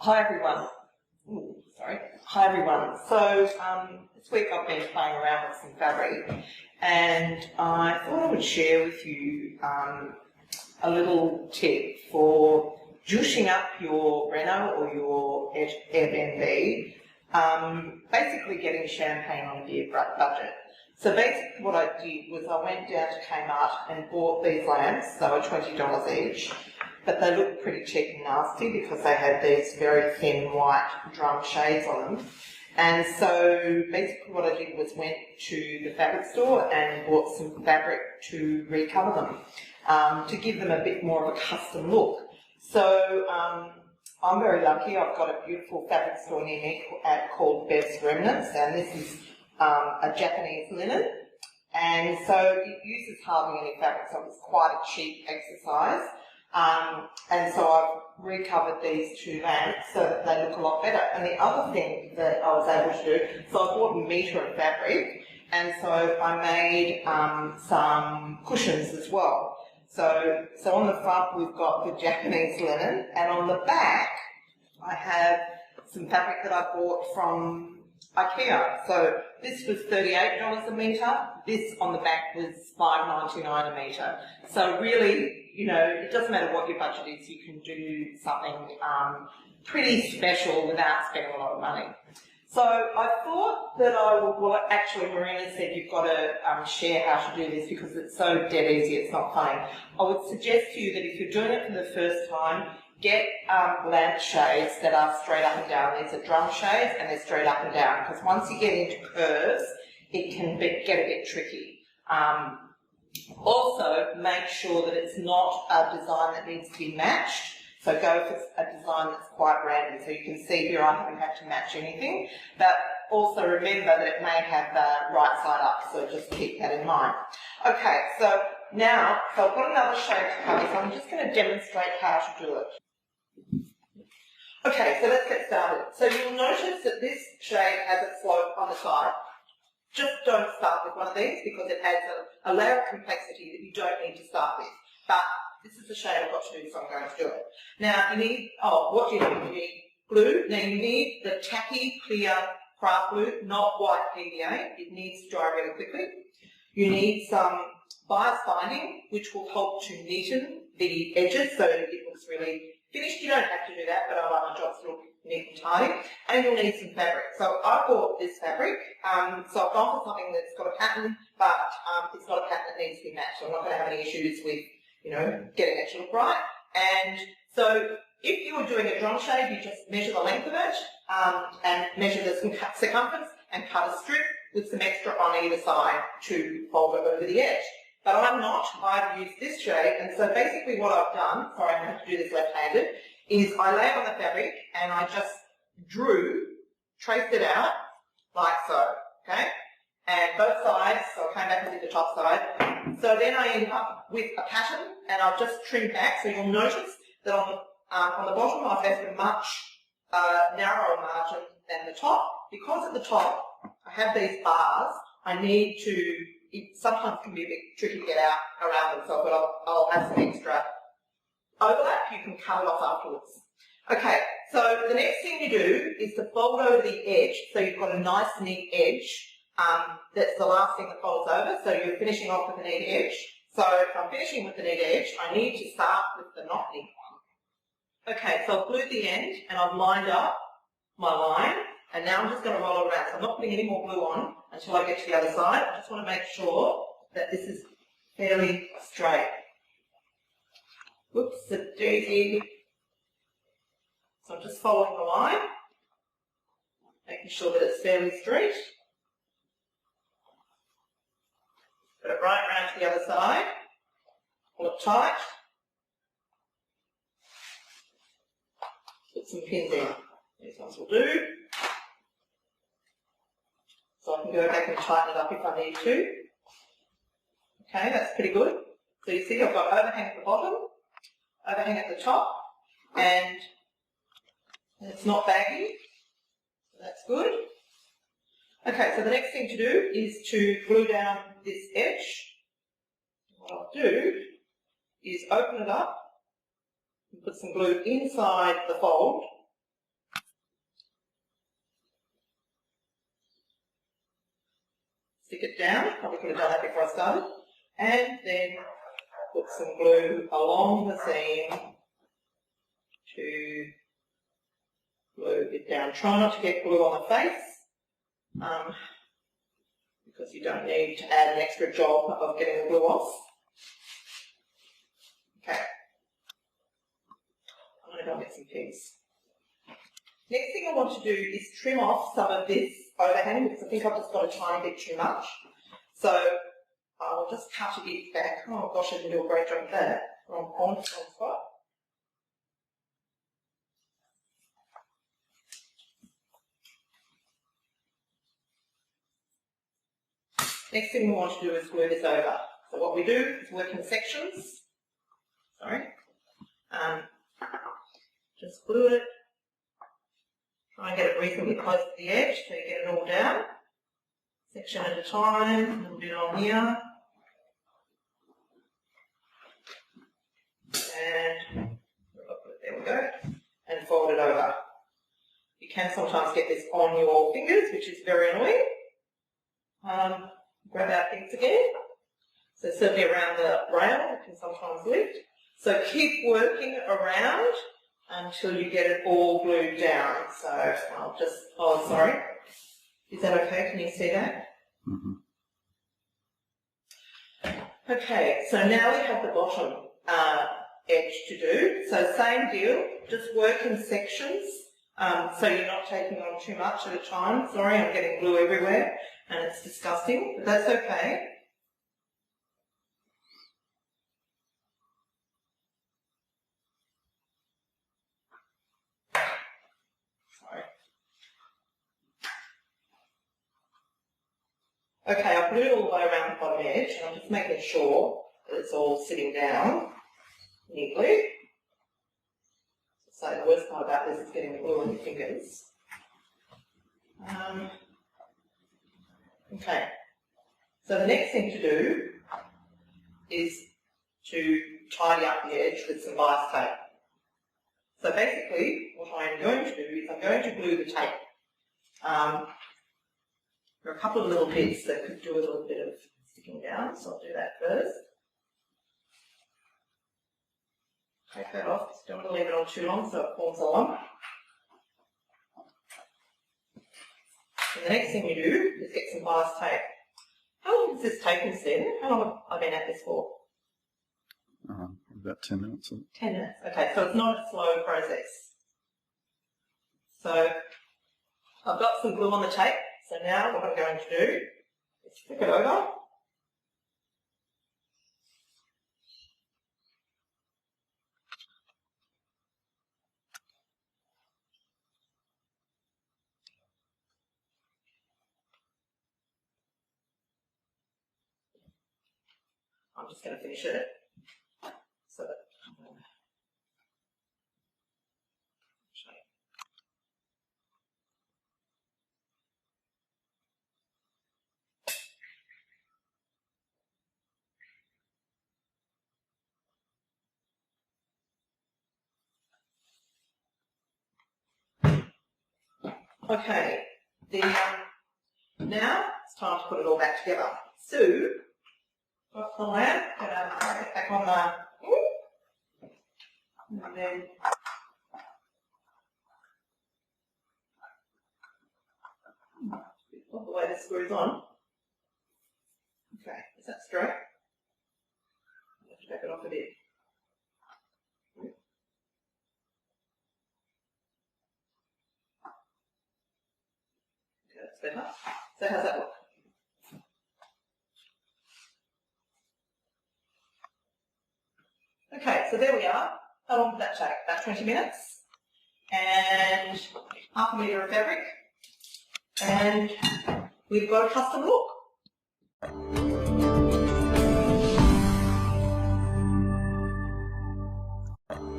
Hi everyone. Hi everyone. So this week I've been playing around with some fabric, and I thought I would share with you a little tip for juicing up your reno or your Airbnb. Basically getting champagne on a beer budget. So basically what I did was I went down to Kmart and bought these lamps. They were $20 each, but they looked pretty cheap and nasty because they had these very thin white drum shades on them. And so basically what I did was went to the fabric store and bought some fabric to recover them, to give them a bit more of a custom look. So I'm very lucky. I've got a beautiful fabric store near me called Bev's Remnants, and this is a Japanese linen, and so it uses hardly any fabric, so it's quite a cheap exercise. And so I've recovered these two lamps so that they look a lot better. And the other thing that I was able to do, so I bought a metre of fabric, and so I made some cushions as well. So on the front we've got the Japanese linen, and on the back I have some fabric that I bought from IKEA. So this was $38 a metre, this on the back was $5.99 a metre. So really, you know, it doesn't matter what your budget is, you can do something pretty special without spending a lot of money. So I thought that well actually Marina said you've got to share how to do this because it's so dead easy, it's not funny. I would suggest to you that if you're doing it for the first time, get lampshades that are straight up and down. These are drum shades and they're straight up and down, because once you get into curves, it can get a bit tricky. Also, make sure that it's not a design that needs to be matched. So go for a design that's quite random. So you can see here I haven't had to match anything, but also remember that it may have the right side up, so just keep that in mind. Okay, so now, I've got another shade to cover, so I'm just going to demonstrate how to do it. Okay, so let's get started. So you'll notice that this shade has a slope on the side. Just don't start with one of these because it adds a layer of complexity that you don't need to start with. But this is the shade I've got to do, so I'm going to do it. Now you need, what do you need? You need glue. Now you need the tacky, clear craft glue, not white PVA. It needs to dry really quickly. You need some bias binding, which will help to neaten the edges so it looks really finished. You don't have to do that, but I like my jobs to look neat and tidy. And you'll need some fabric. So I bought this fabric. So I've gone for something that's got a pattern, but it's not a pattern that needs to be matched. So I'm not going to have any issues with, you know, getting it to look right. And so if you were doing a drum shade, you just measure the length of it and measure the circumference and cut a strip with some extra on either side to fold it over the edge. But I'm not. I've used this shade, and so basically what I've done, sorry I have to do this left-handed, is I lay it on the fabric and I just traced it out like so, okay? And both sides, so I came back and did the top side. So then I end up with a pattern, and I've just trimmed back, so you'll notice that on the bottom I've left a much narrower margin than the top. Because at the top I have these bars, I need to, it sometimes can be a bit tricky to get out around them, so I'll have some extra overlap. You can cut it off afterwards. Okay, so the next thing you do is to fold over the edge, so you've got a nice neat edge. That's the last thing that folds over, so you're finishing off with a neat edge. So if I'm finishing with the neat edge, I need to start with the not neat one. Okay, so I've glued the end and I've lined up my line, and now I'm just going to roll it around. So I'm not putting any more glue on until I get to the other side. I just want to make sure that this is fairly straight. Whoops, a daisy. So I'm just following the line, making sure that it's fairly straight. Put it right around to the other side. Pull it tight. Put some pins in. These ones will do. So I can go back and tighten it up if I need to. Okay, that's pretty good. So you see I've got overhang at the bottom, overhang at the top, and it's not baggy. So that's good. Okay, so the next thing to do is to glue down this edge. What I'll do is open it up and put some glue inside the fold stick it down. Probably could have done that before I started. And then put some glue along the seam to glue it down. Try not to get glue on the face because you don't need to add an extra job of getting the glue off. Okay. I'm going to go and get some pins. Next thing I want to do is trim off some of this overhang because I think I've just got a tiny bit too much. So I will just cut a bit back. Oh gosh, I didn't do a great job of that. On spot. Next thing we want to do is glue this over. So what we do is work in sections. Sorry. Just glue it. Try and get it reasonably close to the edge so you get it all down. Section at a time, a little bit on here. And there we go. And fold it over. You can sometimes get this on your fingers, which is very annoying. Grab our things again. So certainly around the rail, it can sometimes lift. So keep working around until you get it all glued down. So I'll just, oh sorry. Is that okay? Can you see that? Mm-hmm. Okay, so now we have the bottom edge to do. So same deal, just work in sections. So you're not taking on too much at a time. Sorry, I'm getting glue everywhere and it's disgusting, but that's okay. Sorry. Okay, I've glued all the way around the bottom edge and I'm just making sure that it's all sitting down neatly. So the worst part about this is getting the glue on your fingers. Okay, so the next thing to do is to tidy up the edge with some bias tape. So basically what I'm going to do is I'm going to glue the tape. There are a couple of little bits that could do a little bit of sticking down, so I'll do that first. Take that off, just don't want to leave it on too long so it forms a lump. And the next thing you do is get some bias tape. How long has this taken, Stephen? How long have I been at this for? About 10 minutes. 10 minutes, okay, so it's not a slow process. So I've got some glue on the tape, so now what I'm going to do is flip it over. I'm just going to finish it so that okay, now it's time to put it all back together. So, off the lamp, get back on the, and then all the way this screws on. Okay, is that straight? I'll have to back it off a bit. Okay, that's better. So how's that look? Okay, so there we are. How long did that take? About 20 minutes. And half a metre of fabric. And we've got a custom look.